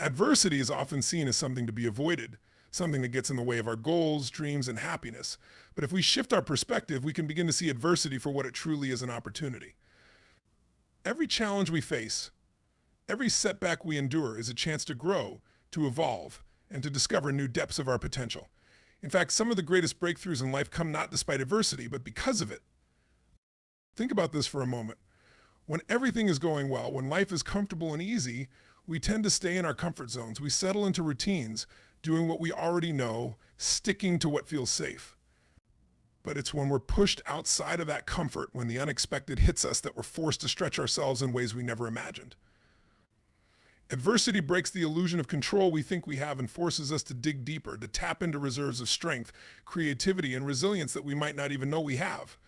Adversity is often seen as something to be avoided, something that gets in the way of our goals, dreams, and happiness. But if we shift our perspective, we can begin to see adversity for what it truly is, an opportunity. Every challenge we face, every setback we endure is a chance to grow, to evolve, and to discover new depths of our potential. In fact, some of the greatest breakthroughs in life come not despite adversity, but because of it. Think about this for a moment. When everything is going well, when life is comfortable and easy, we tend to stay in our comfort zones. We settle into routines, doing what we already know, sticking to what feels safe. But it's when we're pushed outside of that comfort, when the unexpected hits us, that we're forced to stretch ourselves in ways we never imagined. Adversity breaks the illusion of control we think we have and forces us to dig deeper, to tap into reserves of strength, creativity, and resilience that we might not even know we have.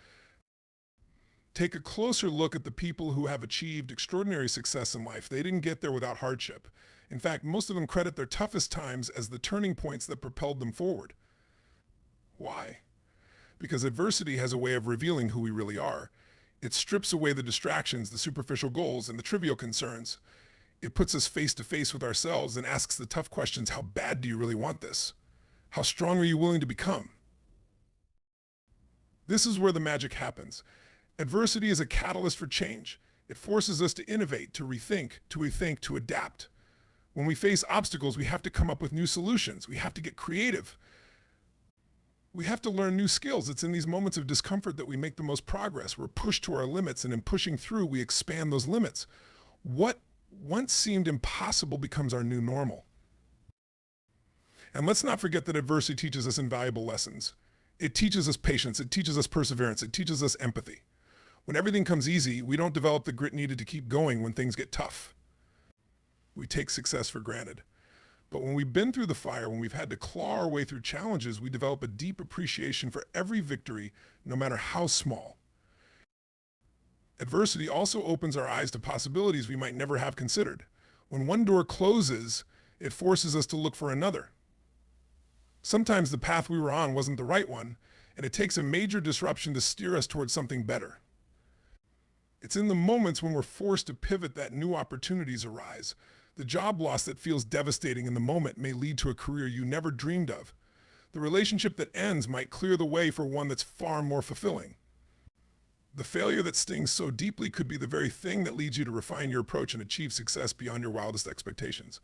Take a closer look at the people who have achieved extraordinary success in life. They didn't get there without hardship. In fact, most of them credit their toughest times as the turning points that propelled them forward. Why? Because adversity has a way of revealing who we really are. It strips away the distractions, the superficial goals, and the trivial concerns. It puts us face to face with ourselves and asks the tough questions: how bad do you really want this? How strong are you willing to become? This is where the magic happens. Adversity is a catalyst for change. It forces us to innovate, to rethink, to adapt. When we face obstacles, we have to come up with new solutions. We have to get creative. We have to learn new skills. It's in these moments of discomfort that we make the most progress. We're pushed to our limits, and in pushing through, we expand those limits. What once seemed impossible becomes our new normal. And let's not forget that adversity teaches us invaluable lessons. It teaches us patience. It teaches us perseverance. It teaches us empathy. When everything comes easy, we don't develop the grit needed to keep going when things get tough. We take success for granted. But when we've been through the fire, when we've had to claw our way through challenges, we develop a deep appreciation for every victory, no matter how small. Adversity also opens our eyes to possibilities we might never have considered. When one door closes, it forces us to look for another. Sometimes the path we were on wasn't the right one, and it takes a major disruption to steer us towards something better. It's in the moments when we're forced to pivot that new opportunities arise. The job loss that feels devastating in the moment may lead to a career you never dreamed of. The relationship that ends might clear the way for one that's far more fulfilling. The failure that stings so deeply could be the very thing that leads you to refine your approach and achieve success beyond your wildest expectations.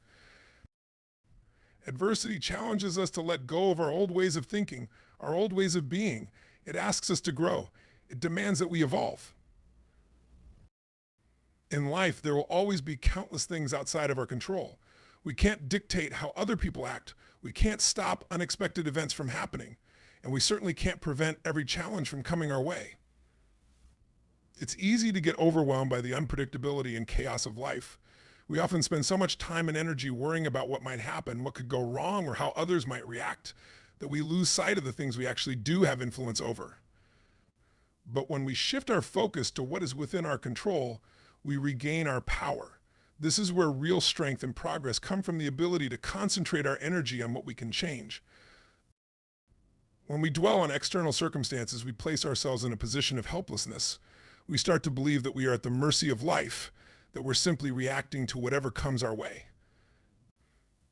Adversity challenges us to let go of our old ways of thinking, our old ways of being. It asks us to grow. It demands that we evolve. In life, there will always be countless things outside of our control. We can't dictate how other people act. We can't stop unexpected events from happening. And we certainly can't prevent every challenge from coming our way. It's easy to get overwhelmed by the unpredictability and chaos of life. We often spend so much time and energy worrying about what might happen, what could go wrong, or how others might react, that we lose sight of the things we actually do have influence over. But when we shift our focus to what is within our control, we regain our power. This is where real strength and progress come from, the ability to concentrate our energy on what we can change. When we dwell on external circumstances, we place ourselves in a position of helplessness. We start to believe that we are at the mercy of life, that we're simply reacting to whatever comes our way.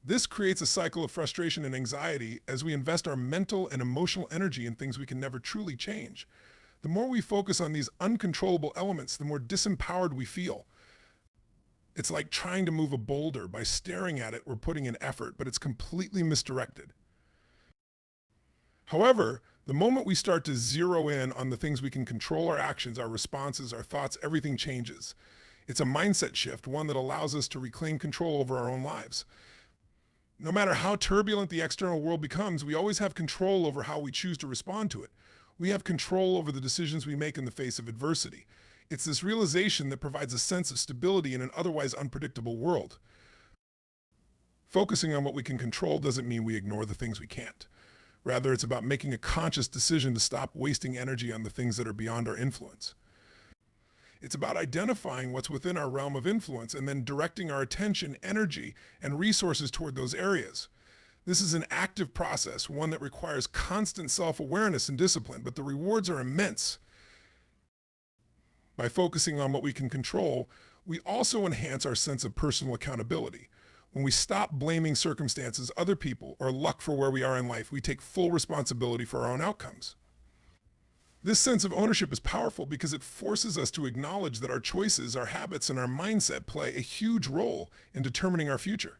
This creates a cycle of frustration and anxiety as we invest our mental and emotional energy in things we can never truly change. The more we focus on these uncontrollable elements, the more disempowered we feel. It's like trying to move a boulder. By staring at it, we're putting in effort, but it's completely misdirected. However, the moment we start to zero in on the things we can control, our actions, our responses, our thoughts, everything changes. It's a mindset shift, one that allows us to reclaim control over our own lives. No matter how turbulent the external world becomes, we always have control over how we choose to respond to it. We have control over the decisions we make in the face of adversity. It's this realization that provides a sense of stability in an otherwise unpredictable world. Focusing on what we can control doesn't mean we ignore the things we can't. Rather, it's about making a conscious decision to stop wasting energy on the things that are beyond our influence. It's about identifying what's within our realm of influence and then directing our attention, energy, and resources toward those areas. This is an active process, one that requires constant self-awareness and discipline, but the rewards are immense. By focusing on what we can control, we also enhance our sense of personal accountability. When we stop blaming circumstances, other people, or luck for where we are in life, we take full responsibility for our own outcomes. This sense of ownership is powerful because it forces us to acknowledge that our choices, our habits, and our mindset play a huge role in determining our future.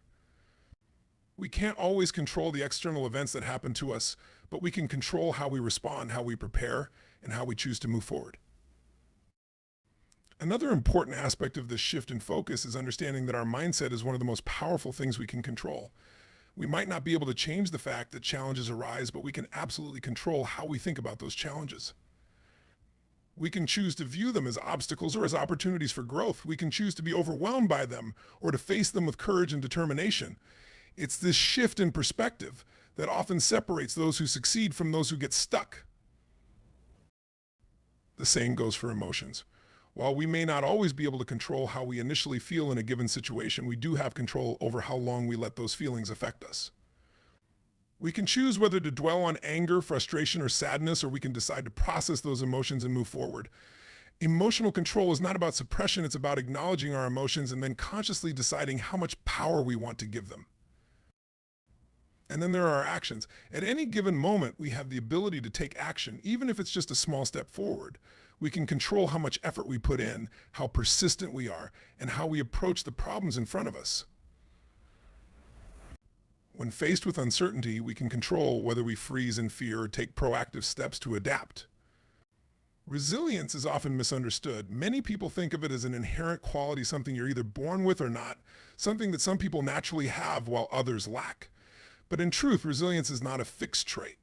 We can't always control the external events that happen to us, but we can control how we respond, how we prepare, and how we choose to move forward. Another important aspect of this shift in focus is understanding that our mindset is one of the most powerful things we can control. We might not be able to change the fact that challenges arise, but we can absolutely control how we think about those challenges. We can choose to view them as obstacles or as opportunities for growth. We can choose to be overwhelmed by them or to face them with courage and determination. It's this shift in perspective that often separates those who succeed from those who get stuck. The same goes for emotions. While we may not always be able to control how we initially feel in a given situation, we do have control over how long we let those feelings affect us. We can choose whether to dwell on anger, frustration, or sadness, or we can decide to process those emotions and move forward. Emotional control is not about suppression, it's about acknowledging our emotions and then consciously deciding how much power we want to give them. And then there are our actions. At any given moment, we have the ability to take action, even if it's just a small step forward. We can control how much effort we put in, how persistent we are, and how we approach the problems in front of us. When faced with uncertainty, we can control whether we freeze in fear or take proactive steps to adapt. Resilience is often misunderstood. Many people think of it as an inherent quality, something you're either born with or not, something that some people naturally have while others lack. But in truth, resilience is not a fixed trait.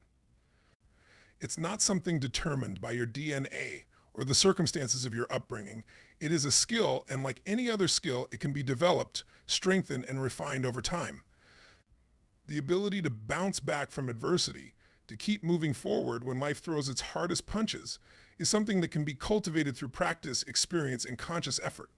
It's not something determined by your DNA or the circumstances of your upbringing. It is a skill, and like any other skill, it can be developed, strengthened, and refined over time. The ability to bounce back from adversity, to keep moving forward when life throws its hardest punches, is something that can be cultivated through practice, experience, and conscious effort.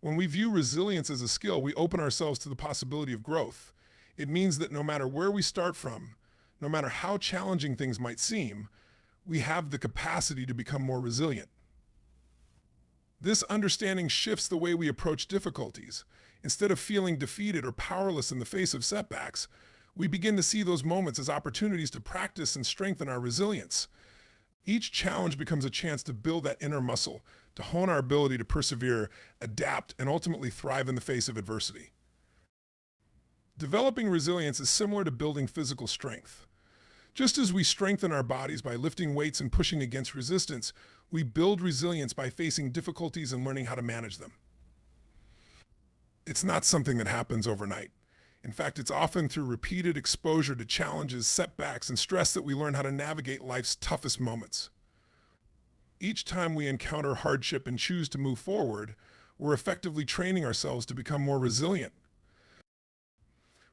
When we view resilience as a skill, we open ourselves to the possibility of growth. It means that no matter where we start from, no matter how challenging things might seem, we have the capacity to become more resilient. This understanding shifts the way we approach difficulties. Instead of feeling defeated or powerless in the face of setbacks, we begin to see those moments as opportunities to practice and strengthen our resilience. Each challenge becomes a chance to build that inner muscle, to hone our ability to persevere, adapt, and ultimately thrive in the face of adversity. Developing resilience is similar to building physical strength. Just as we strengthen our bodies by lifting weights and pushing against resistance, we build resilience by facing difficulties and learning how to manage them. It's not something that happens overnight. In fact, it's often through repeated exposure to challenges, setbacks, and stress that we learn how to navigate life's toughest moments. Each time we encounter hardship and choose to move forward, we're effectively training ourselves to become more resilient.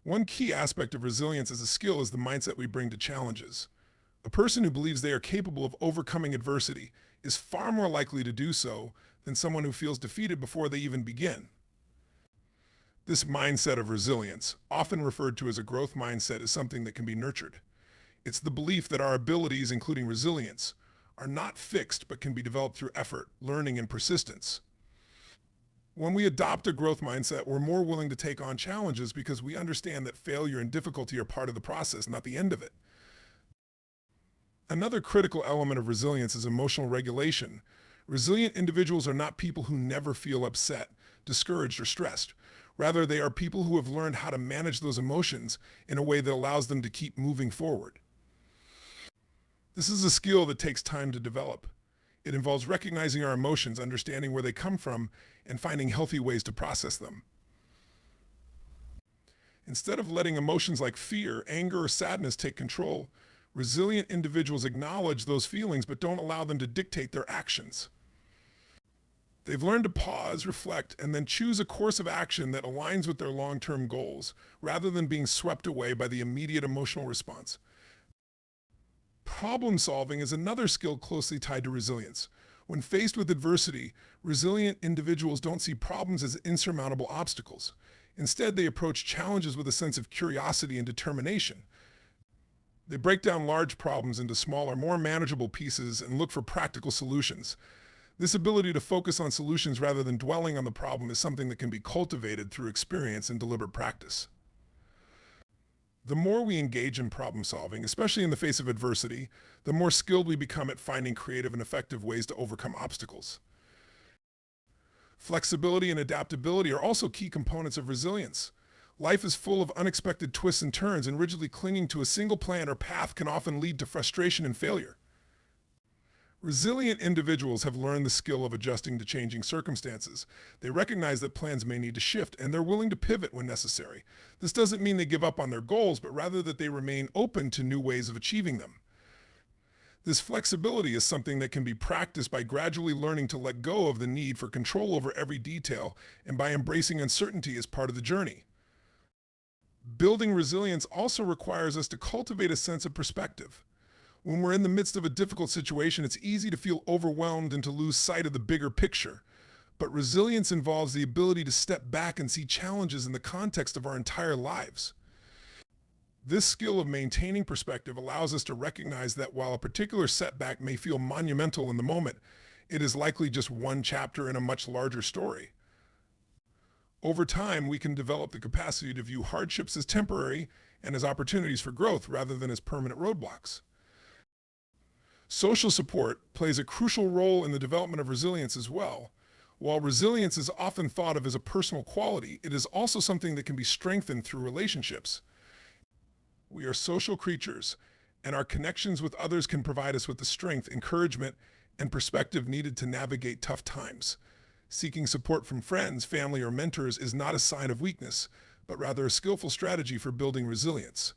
One key aspect of resilience as a skill is the mindset we bring to challenges. A person who believes they are capable of overcoming adversity is far more likely to do so than someone who feels defeated before they even begin. This mindset of resilience, often referred to as a growth mindset, is something that can be nurtured. It's the belief that our abilities, including resilience, are not fixed but can be developed through effort, learning, and persistence. When we adopt a growth mindset, we're more willing to take on challenges because we understand that failure and difficulty are part of the process, not the end of it. Another critical element of resilience is emotional regulation. Resilient individuals are not people who never feel upset, discouraged, or stressed. Rather, they are people who have learned how to manage those emotions in a way that allows them to keep moving forward. This is a skill that takes time to develop. It involves recognizing our emotions, understanding where they come from, and finding healthy ways to process them. Instead of letting emotions like fear, anger, or sadness take control, resilient individuals acknowledge those feelings but don't allow them to dictate their actions. They've learned to pause, reflect, and then choose a course of action that aligns with their long-term goals, rather than being swept away by the immediate emotional response. Problem solving is another skill closely tied to resilience. When faced with adversity, resilient individuals don't see problems as insurmountable obstacles. Instead, they approach challenges with a sense of curiosity and determination. They break down large problems into smaller, more manageable pieces and look for practical solutions. This ability to focus on solutions rather than dwelling on the problem is something that can be cultivated through experience and deliberate practice. The more we engage in problem solving, especially in the face of adversity, the more skilled we become at finding creative and effective ways to overcome obstacles. Flexibility and adaptability are also key components of resilience. Life is full of unexpected twists and turns, and rigidly clinging to a single plan or path can often lead to frustration and failure. Resilient individuals have learned the skill of adjusting to changing circumstances. They recognize that plans may need to shift, and they're willing to pivot when necessary. This doesn't mean they give up on their goals, but rather that they remain open to new ways of achieving them. This flexibility is something that can be practiced by gradually learning to let go of the need for control over every detail and by embracing uncertainty as part of the journey. Building resilience also requires us to cultivate a sense of perspective. When we're in the midst of a difficult situation, it's easy to feel overwhelmed and to lose sight of the bigger picture. But resilience involves the ability to step back and see challenges in the context of our entire lives. This skill of maintaining perspective allows us to recognize that while a particular setback may feel monumental in the moment, it is likely just one chapter in a much larger story. Over time, we can develop the capacity to view hardships as temporary and as opportunities for growth rather than as permanent roadblocks. Social support plays a crucial role in the development of resilience as well. While resilience is often thought of as a personal quality, it is also something that can be strengthened through relationships. We are social creatures, and our connections with others can provide us with the strength, encouragement, and perspective needed to navigate tough times. Seeking support from friends, family, or mentors is not a sign of weakness, but rather a skillful strategy for building resilience.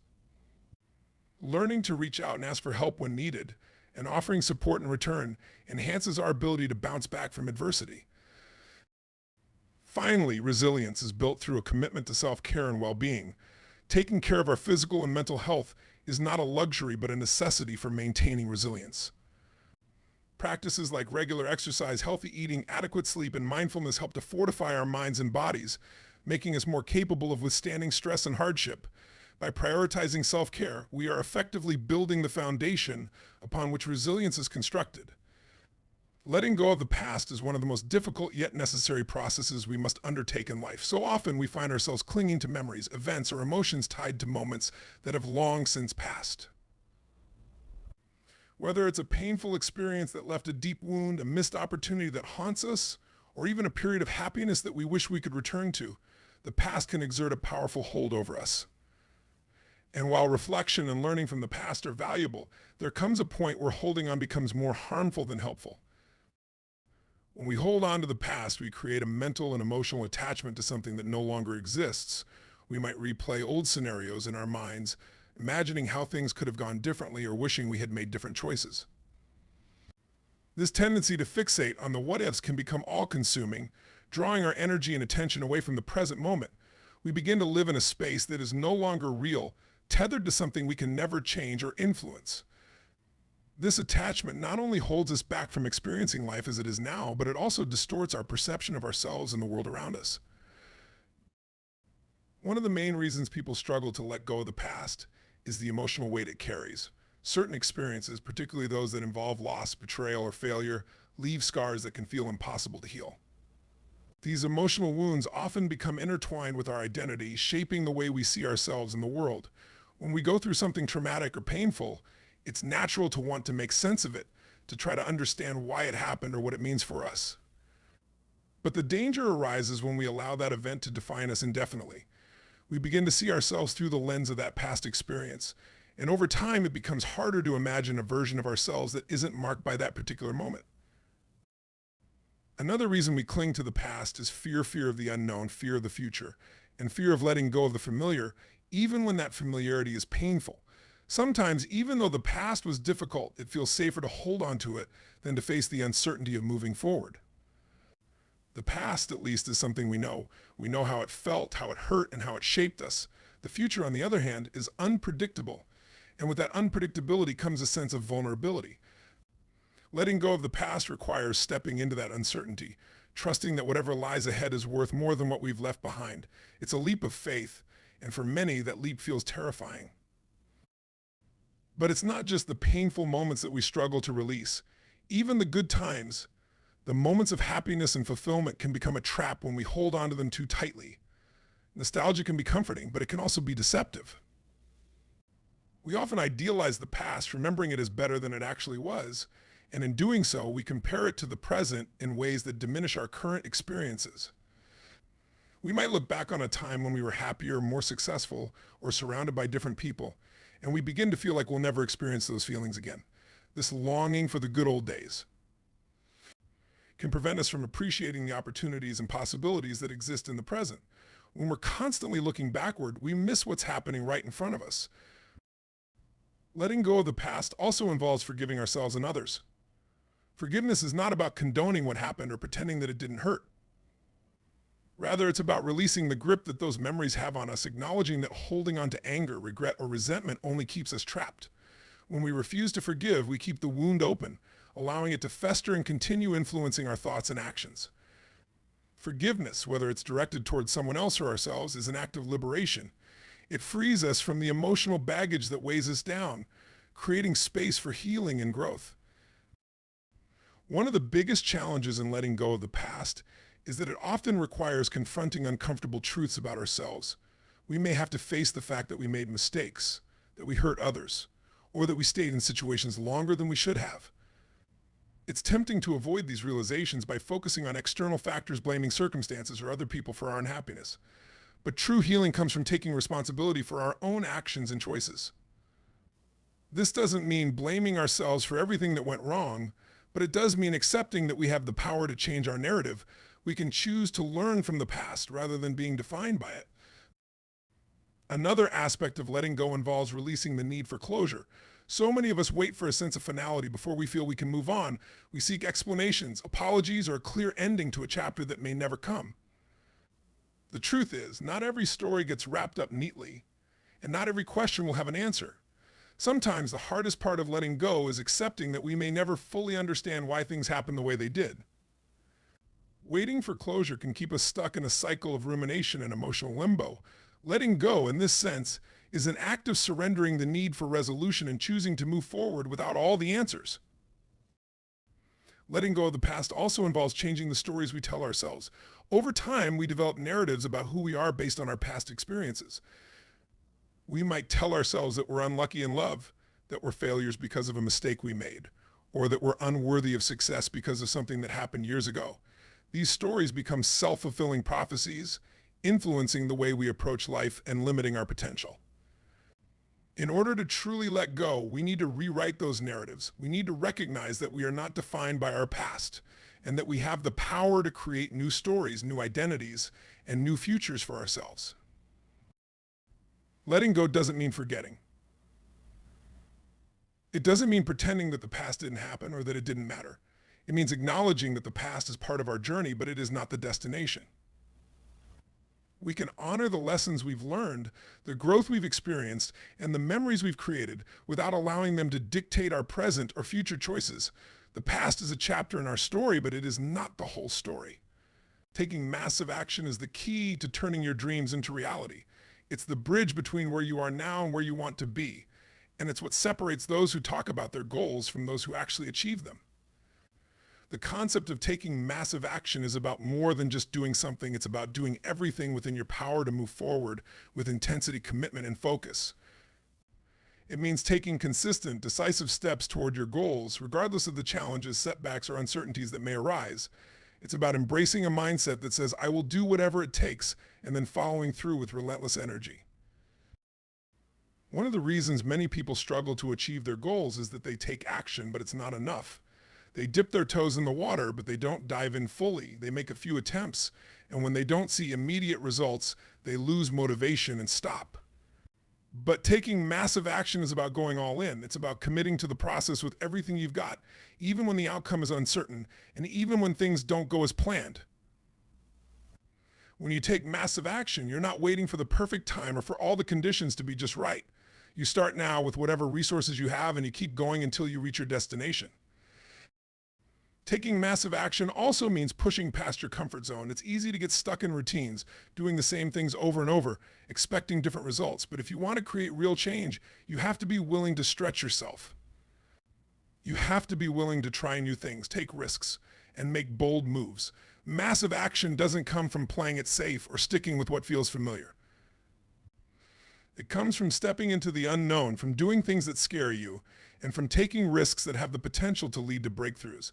Learning to reach out and ask for help when needed, and offering support in return enhances our ability to bounce back from adversity. Finally, resilience is built through a commitment to self-care and well-being. Taking care of our physical and mental health is not a luxury but a necessity for maintaining resilience. Practices like regular exercise, healthy eating, adequate sleep, and mindfulness help to fortify our minds and bodies, making us more capable of withstanding stress and hardship. By prioritizing self-care, we are effectively building the foundation upon which resilience is constructed. Letting go of the past is one of the most difficult yet necessary processes we must undertake in life. So often we find ourselves clinging to memories, events, or emotions tied to moments that have long since passed. Whether it's a painful experience that left a deep wound, a missed opportunity that haunts us, or even a period of happiness that we wish we could return to, the past can exert a powerful hold over us. And while reflection and learning from the past are valuable, there comes a point where holding on becomes more harmful than helpful. When we hold on to the past, we create a mental and emotional attachment to something that no longer exists. We might replay old scenarios in our minds, imagining how things could have gone differently or wishing we had made different choices. This tendency to fixate on the what-ifs can become all-consuming, drawing our energy and attention away from the present moment. We begin to live in a space that is no longer real, tethered to something we can never change or influence. This attachment not only holds us back from experiencing life as it is now, but it also distorts our perception of ourselves and the world around us. One of the main reasons people struggle to let go of the past is the emotional weight it carries. Certain experiences, particularly those that involve loss, betrayal, or failure, leave scars that can feel impossible to heal. These emotional wounds often become intertwined with our identity, shaping the way we see ourselves in the world. When we go through something traumatic or painful, it's natural to want to make sense of it, to try to understand why it happened or what it means for us. But the danger arises when we allow that event to define us indefinitely. We begin to see ourselves through the lens of that past experience, and over time it becomes harder to imagine a version of ourselves that isn't marked by that particular moment. Another reason we cling to the past is fear of the unknown, fear of the future, and fear of letting go of the familiar, even when that familiarity is painful. Sometimes, even though the past was difficult, it feels safer to hold on to it than to face the uncertainty of moving forward. The past, at least, is something we know. We know how it felt, how it hurt, and how it shaped us. The future, on the other hand, is unpredictable. And with that unpredictability comes a sense of vulnerability. Letting go of the past requires stepping into that uncertainty, trusting that whatever lies ahead is worth more than what we've left behind. It's a leap of faith, and for many, that leap feels terrifying. But it's not just the painful moments that we struggle to release. Even the good times, The moments of happiness and fulfillment can become a trap when we hold on to them too tightly. Nostalgia can be comforting, but it can also be deceptive. We often idealize the past, remembering it as better than it actually was, and in doing so, we compare it to the present in ways that diminish our current experiences. We might look back on a time when we were happier, more successful, or surrounded by different people, and we begin to feel like we'll never experience those feelings again. This longing for the good old days can prevent us from appreciating the opportunities and possibilities that exist in the present. When we're constantly looking backward, we miss what's happening right in front of us. Letting go of the past also involves forgiving ourselves and others. Forgiveness is not about condoning what happened or pretending that it didn't hurt. Rather, it's about releasing the grip that those memories have on us, acknowledging that holding on to anger, regret, or resentment only keeps us trapped. When we refuse to forgive, we keep the wound open, allowing it to fester and continue influencing our thoughts and actions. Forgiveness, whether it's directed towards someone else or ourselves, is an act of liberation. It frees us from the emotional baggage that weighs us down, creating space for healing and growth. One of the biggest challenges in letting go of the past is that it often requires confronting uncomfortable truths about ourselves. We may have to face the fact that we made mistakes, that we hurt others, or that we stayed in situations longer than we should have. It's tempting to avoid these realizations by focusing on external factors, blaming circumstances or other people for our unhappiness. But true healing comes from taking responsibility for our own actions and choices. This doesn't mean blaming ourselves for everything that went wrong, but it does mean accepting that we have the power to change our narrative. We can choose to learn from the past rather than being defined by it. Another aspect of letting go involves releasing the need for closure. So many of us wait for a sense of finality before we feel we can move on. We seek explanations, apologies, or a clear ending to a chapter that may never come. The truth is, not every story gets wrapped up neatly, and not every question will have an answer. Sometimes the hardest part of letting go is accepting that we may never fully understand why things happen the way they did. Waiting for closure can keep us stuck in a cycle of rumination and emotional limbo. Letting go, in this sense, is an act of surrendering the need for resolution and choosing to move forward without all the answers. Letting go of the past also involves changing the stories we tell ourselves. Over time, we develop narratives about who we are based on our past experiences. We might tell ourselves that we're unlucky in love, that we're failures because of a mistake we made, or that we're unworthy of success because of something that happened years ago. These stories become self-fulfilling prophecies, influencing the way we approach life and limiting our potential. In order to truly let go, we need to rewrite those narratives. We need to recognize that we are not defined by our past and that we have the power to create new stories, new identities, and new futures for ourselves. Letting go doesn't mean forgetting. It doesn't mean pretending that the past didn't happen or that it didn't matter. It means acknowledging that the past is part of our journey, but it is not the destination. We can honor the lessons we've learned, the growth we've experienced, and the memories we've created without allowing them to dictate our present or future choices. The past is a chapter in our story, but it is not the whole story. Taking massive action is the key to turning your dreams into reality. It's the bridge between where you are now and where you want to be. And it's what separates those who talk about their goals from those who actually achieve them. The concept of taking massive action is about more than just doing something. It's about doing everything within your power to move forward with intensity, commitment, and focus. It means taking consistent, decisive steps toward your goals, regardless of the challenges, setbacks, or uncertainties that may arise. It's about embracing a mindset that says, I will do whatever it takes, and then following through with relentless energy. One of the reasons many people struggle to achieve their goals is that they take action, but it's not enough. They dip their toes in the water, but they don't dive in fully. They make a few attempts, and when they don't see immediate results, they lose motivation and stop. But taking massive action is about going all in. It's about committing to the process with everything you've got, even when the outcome is uncertain, and even when things don't go as planned. When you take massive action, you're not waiting for the perfect time or for all the conditions to be just right. You start now with whatever resources you have, and you keep going until you reach your destination. Taking massive action also means pushing past your comfort zone. It's easy to get stuck in routines, doing the same things over and over, expecting different results. But if you want to create real change, you have to be willing to stretch yourself. You have to be willing to try new things, take risks, and make bold moves. Massive action doesn't come from playing it safe or sticking with what feels familiar. It comes from stepping into the unknown, from doing things that scare you, and from taking risks that have the potential to lead to breakthroughs.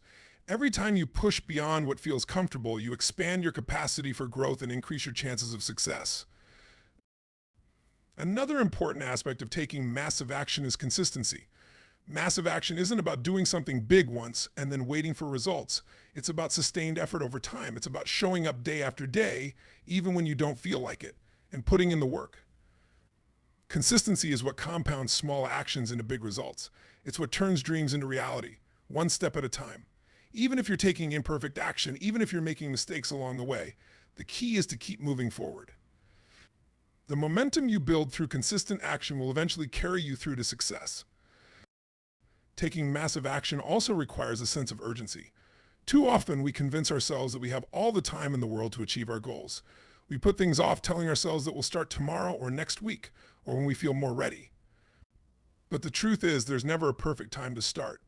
Every time you push beyond what feels comfortable, you expand your capacity for growth and increase your chances of success. Another important aspect of taking massive action is consistency. Massive action isn't about doing something big once and then waiting for results. It's about sustained effort over time. It's about showing up day after day, even when you don't feel like it, and putting in the work. Consistency is what compounds small actions into big results. It's what turns dreams into reality, one step at a time. Even if you're taking imperfect action, even if you're making mistakes along the way, the key is to keep moving forward. The momentum you build through consistent action will eventually carry you through to success. Taking massive action also requires a sense of urgency. Too often, we convince ourselves that we have all the time in the world to achieve our goals. We put things off, telling ourselves that we'll start tomorrow or next week, or when we feel more ready. But the truth is, there's never a perfect time to start.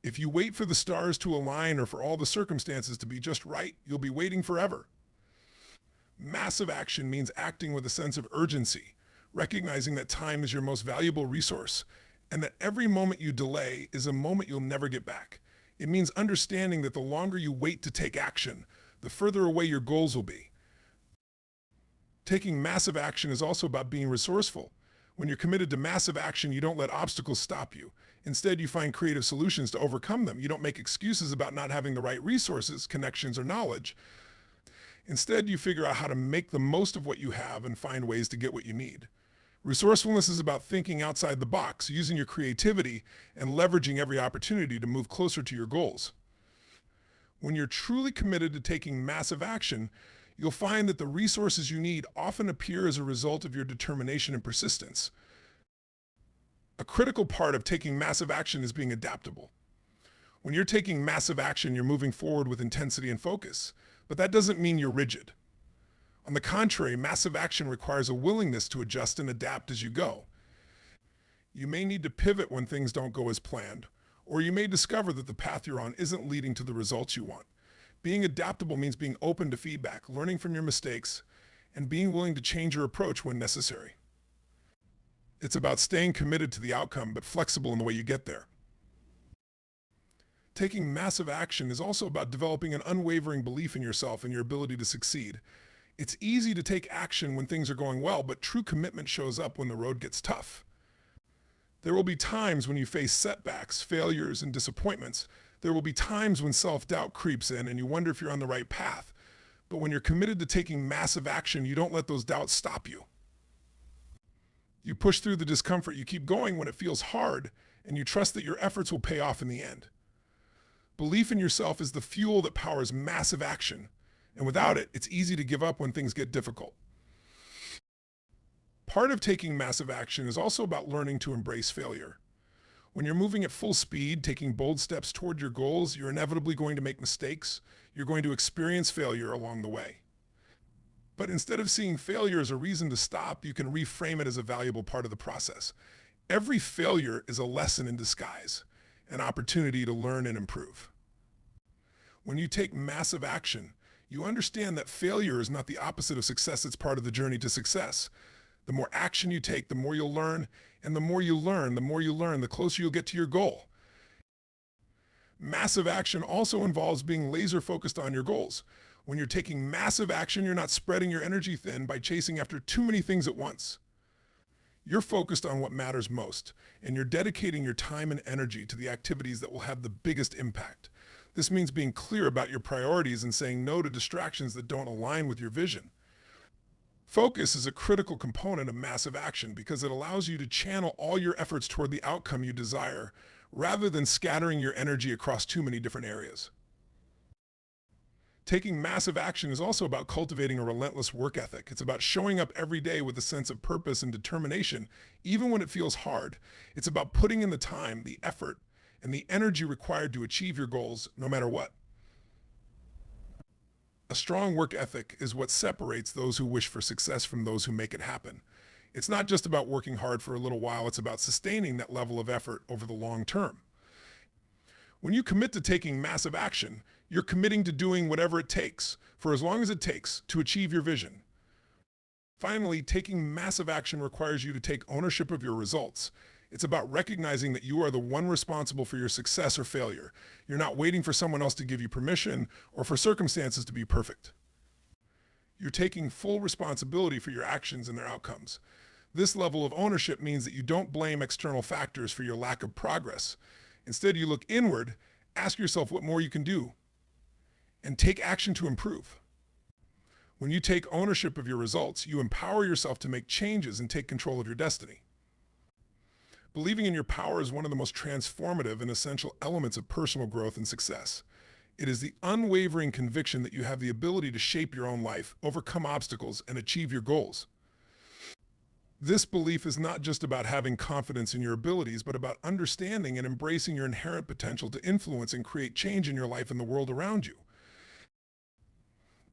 If you wait for the stars to align or for all the circumstances to be just right, you'll be waiting forever. Massive action means acting with a sense of urgency, recognizing that time is your most valuable resource, and that every moment you delay is a moment you'll never get back. It means understanding that the longer you wait to take action, the further away your goals will be. Taking massive action is also about being resourceful. When you're committed to massive action, you don't let obstacles stop you. Instead, you find creative solutions to overcome them. You don't make excuses about not having the right resources, connections, or knowledge. Instead, you figure out how to make the most of what you have and find ways to get what you need. Resourcefulness is about thinking outside the box, using your creativity, and leveraging every opportunity to move closer to your goals. When you're truly committed to taking massive action, you'll find that the resources you need often appear as a result of your determination and persistence. A critical part of taking massive action is being adaptable. When you're taking massive action, you're moving forward with intensity and focus, but that doesn't mean you're rigid. On the contrary, massive action requires a willingness to adjust and adapt as you go. You may need to pivot when things don't go as planned, or you may discover that the path you're on isn't leading to the results you want. Being adaptable means being open to feedback, learning from your mistakes, and being willing to change your approach when necessary. It's about staying committed to the outcome, but flexible in the way you get there. Taking massive action is also about developing an unwavering belief in yourself and your ability to succeed. It's easy to take action when things are going well, but true commitment shows up when the road gets tough. There will be times when you face setbacks, failures, and disappointments. There will be times when self-doubt creeps in and you wonder if you're on the right path. But when you're committed to taking massive action, you don't let those doubts stop you. You push through the discomfort, you keep going when it feels hard, and you trust that your efforts will pay off in the end. Belief in yourself is the fuel that powers massive action, and without it, it's easy to give up when things get difficult. Part of taking massive action is also about learning to embrace failure. When you're moving at full speed, taking bold steps toward your goals, you're inevitably going to make mistakes. You're going to experience failure along the way. But instead of seeing failure as a reason to stop, you can reframe it as a valuable part of the process. Every failure is a lesson in disguise, an opportunity to learn and improve. When you take massive action, you understand that failure is not the opposite of success, it's part of the journey to success. The more action you take, the more you'll learn, and the more you learn, the closer you'll get to your goal. Massive action also involves being laser focused on your goals. When you're taking massive action, you're not spreading your energy thin by chasing after too many things at once. You're focused on what matters most, and you're dedicating your time and energy to the activities that will have the biggest impact. This means being clear about your priorities and saying no to distractions that don't align with your vision. Focus is a critical component of massive action because it allows you to channel all your efforts toward the outcome you desire, rather than scattering your energy across too many different areas. Taking massive action is also about cultivating a relentless work ethic. It's about showing up every day with a sense of purpose and determination, even when it feels hard. It's about putting in the time, the effort, and the energy required to achieve your goals, no matter what. A strong work ethic is what separates those who wish for success from those who make it happen. It's not just about working hard for a little while, it's about sustaining that level of effort over the long term. When you commit to taking massive action, You're committing to doing whatever it takes, for as long as it takes, to achieve your vision. Finally, taking massive action requires you to take ownership of your results. It's about recognizing that you are the one responsible for your success or failure. You're not waiting for someone else to give you permission or for circumstances to be perfect. You're taking full responsibility for your actions and their outcomes. This level of ownership means that you don't blame external factors for your lack of progress. Instead, you look inward, ask yourself what more you can do, and take action to improve. When you take ownership of your results, you empower yourself to make changes and take control of your destiny. Believing in your power is one of the most transformative and essential elements of personal growth and success. It is the unwavering conviction that you have the ability to shape your own life, overcome obstacles, and achieve your goals. This belief is not just about having confidence in your abilities, but about understanding and embracing your inherent potential to influence and create change in your life and the world around you.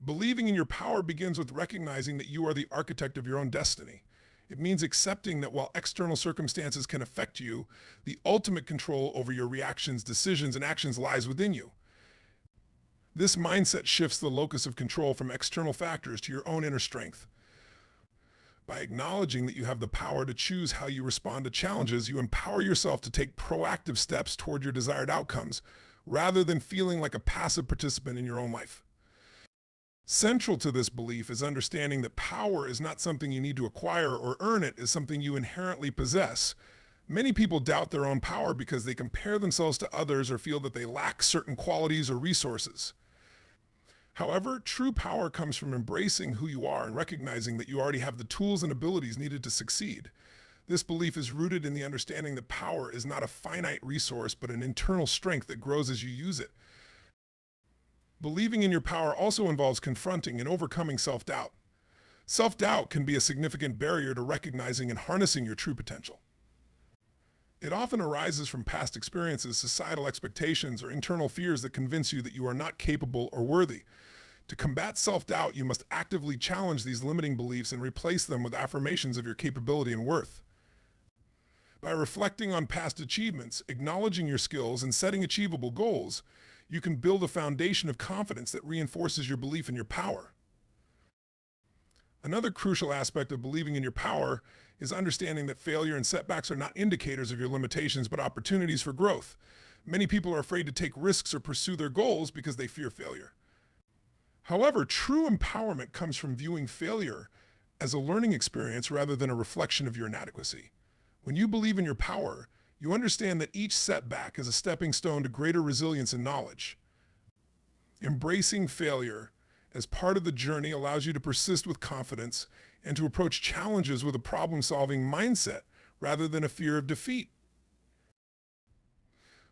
Believing in your power begins with recognizing that you are the architect of your own destiny. It means accepting that while external circumstances can affect you, the ultimate control over your reactions, decisions, and actions lies within you. This mindset shifts the locus of control from external factors to your own inner strength. By acknowledging that you have the power to choose how you respond to challenges, you empower yourself to take proactive steps toward your desired outcomes, rather than feeling like a passive participant in your own life. Central to this belief is understanding that power is not something you need to acquire or earn, it is something you inherently possess. Many people doubt their own power because they compare themselves to others or feel that they lack certain qualities or resources. However, true power comes from embracing who you are and recognizing that you already have the tools and abilities needed to succeed. This belief is rooted in the understanding that power is not a finite resource, but an internal strength that grows as you use it. Believing in your power also involves confronting and overcoming self-doubt. Self-doubt can be a significant barrier to recognizing and harnessing your true potential. It often arises from past experiences, societal expectations, or internal fears that convince you that you are not capable or worthy. To combat self-doubt, you must actively challenge these limiting beliefs and replace them with affirmations of your capability and worth. By reflecting on past achievements, acknowledging your skills, and setting achievable goals, you can build a foundation of confidence that reinforces your belief in your power. Another crucial aspect of believing in your power is understanding that failure and setbacks are not indicators of your limitations, but opportunities for growth. Many people are afraid to take risks or pursue their goals because they fear failure. However, true empowerment comes from viewing failure as a learning experience rather than a reflection of your inadequacy. When you believe in your power, you understand that each setback is a stepping stone to greater resilience and knowledge. Embracing failure as part of the journey allows you to persist with confidence and to approach challenges with a problem-solving mindset rather than a fear of defeat.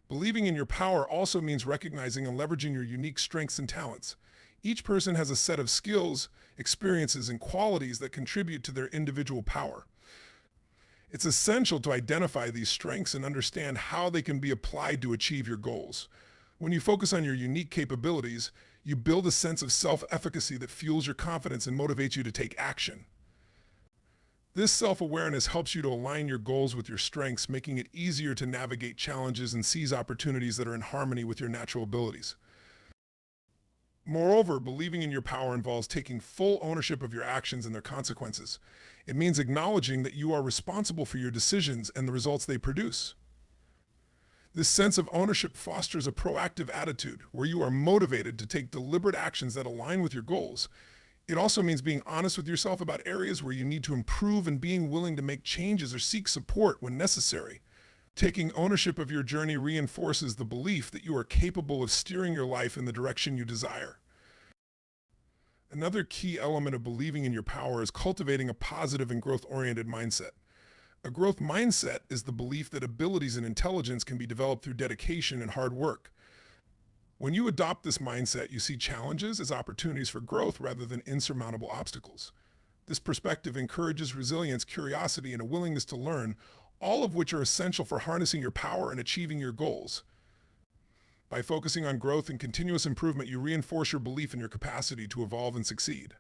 Believing in your power also means recognizing and leveraging your unique strengths and talents. Each person has a set of skills, experiences, and qualities that contribute to their individual power. It's essential to identify these strengths and understand how they can be applied to achieve your goals. When you focus on your unique capabilities, you build a sense of self-efficacy that fuels your confidence and motivates you to take action. This self-awareness helps you to align your goals with your strengths, making it easier to navigate challenges and seize opportunities that are in harmony with your natural abilities. Moreover, believing in your power involves taking full ownership of your actions and their consequences. It means acknowledging that you are responsible for your decisions and the results they produce. This sense of ownership fosters a proactive attitude where you are motivated to take deliberate actions that align with your goals. It also means being honest with yourself about areas where you need to improve and being willing to make changes or seek support when necessary. Taking ownership of your journey reinforces the belief that you are capable of steering your life in the direction you desire. Another key element of believing in your power is cultivating a positive and growth-oriented mindset. A growth mindset is the belief that abilities and intelligence can be developed through dedication and hard work. When you adopt this mindset, you see challenges as opportunities for growth rather than insurmountable obstacles. This perspective encourages resilience, curiosity, and a willingness to learn, all of which are essential for harnessing your power and achieving your goals. By focusing on growth and continuous improvement, you reinforce your belief in your capacity to evolve and succeed.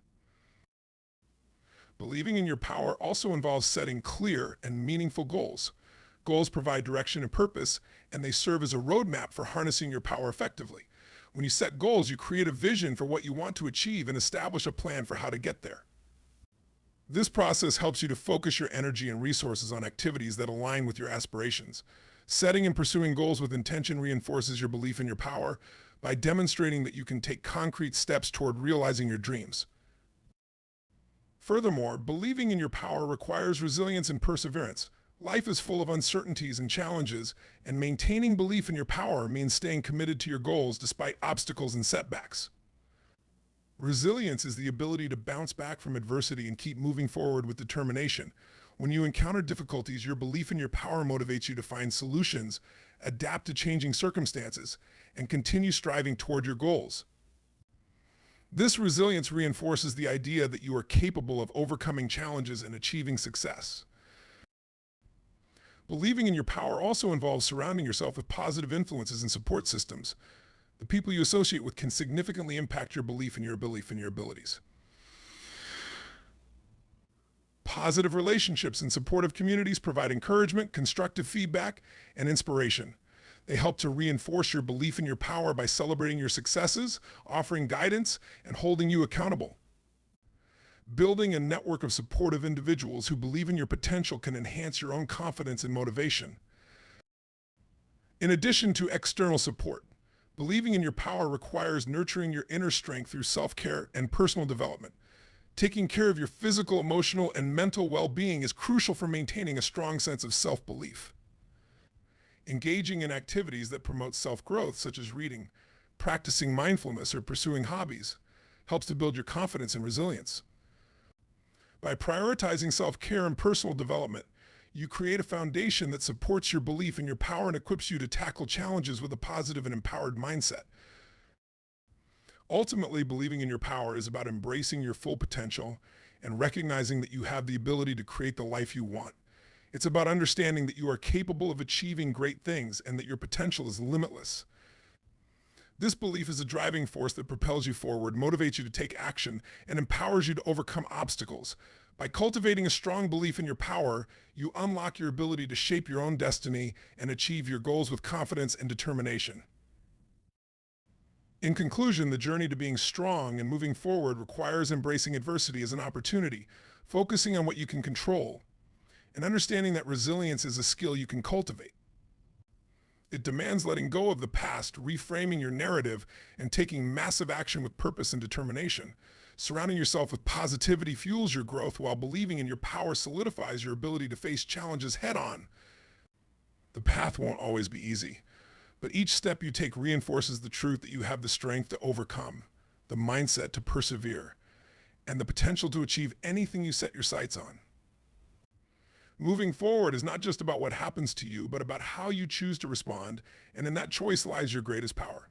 Believing in your power also involves setting clear and meaningful goals. Goals provide direction and purpose, and they serve as a roadmap for harnessing your power effectively. When you set goals, you create a vision for what you want to achieve and establish a plan for how to get there. This process helps you to focus your energy and resources on activities that align with your aspirations. Setting and pursuing goals with intention reinforces your belief in your power by demonstrating that you can take concrete steps toward realizing your dreams. Furthermore, believing in your power requires resilience and perseverance. Life is full of uncertainties and challenges, and maintaining belief in your power means staying committed to your goals despite obstacles and setbacks. Resilience is the ability to bounce back from adversity and keep moving forward with determination. When you encounter difficulties, your belief in your power motivates you to find solutions, adapt to changing circumstances, and continue striving toward your goals. This resilience reinforces the idea that you are capable of overcoming challenges and achieving success. Believing in your power also involves surrounding yourself with positive influences and support systems. The people you associate with can significantly impact your belief in your abilities. Positive relationships and supportive communities provide encouragement, constructive feedback, and inspiration. They help to reinforce your belief in your power by celebrating your successes, offering guidance, and holding you accountable. Building a network of supportive individuals who believe in your potential can enhance your own confidence and motivation. In addition to external support, believing in your power requires nurturing your inner strength through self-care and personal development. Taking care of your physical, emotional, and mental well-being is crucial for maintaining a strong sense of self-belief. Engaging in activities that promote self-growth, such as reading, practicing mindfulness, or pursuing hobbies, helps to build your confidence and resilience. By prioritizing self-care and personal development, you create a foundation that supports your belief in your power and equips you to tackle challenges with a positive and empowered mindset. Ultimately, believing in your power is about embracing your full potential and recognizing that you have the ability to create the life you want. It's about understanding that you are capable of achieving great things and that your potential is limitless. This belief is a driving force that propels you forward, motivates you to take action, and empowers you to overcome obstacles. By cultivating a strong belief in your power, you unlock your ability to shape your own destiny and achieve your goals with confidence and determination. In conclusion, the journey to being strong and moving forward requires embracing adversity as an opportunity, focusing on what you can control, and understanding that resilience is a skill you can cultivate. It demands letting go of the past, reframing your narrative, and taking massive action with purpose and determination. Surrounding yourself with positivity fuels your growth, while believing in your power solidifies your ability to face challenges head-on. The path won't always be easy, but each step you take reinforces the truth that you have the strength to overcome, the mindset to persevere, and the potential to achieve anything you set your sights on. Moving forward is not just about what happens to you, but about how you choose to respond, and in that choice lies your greatest power.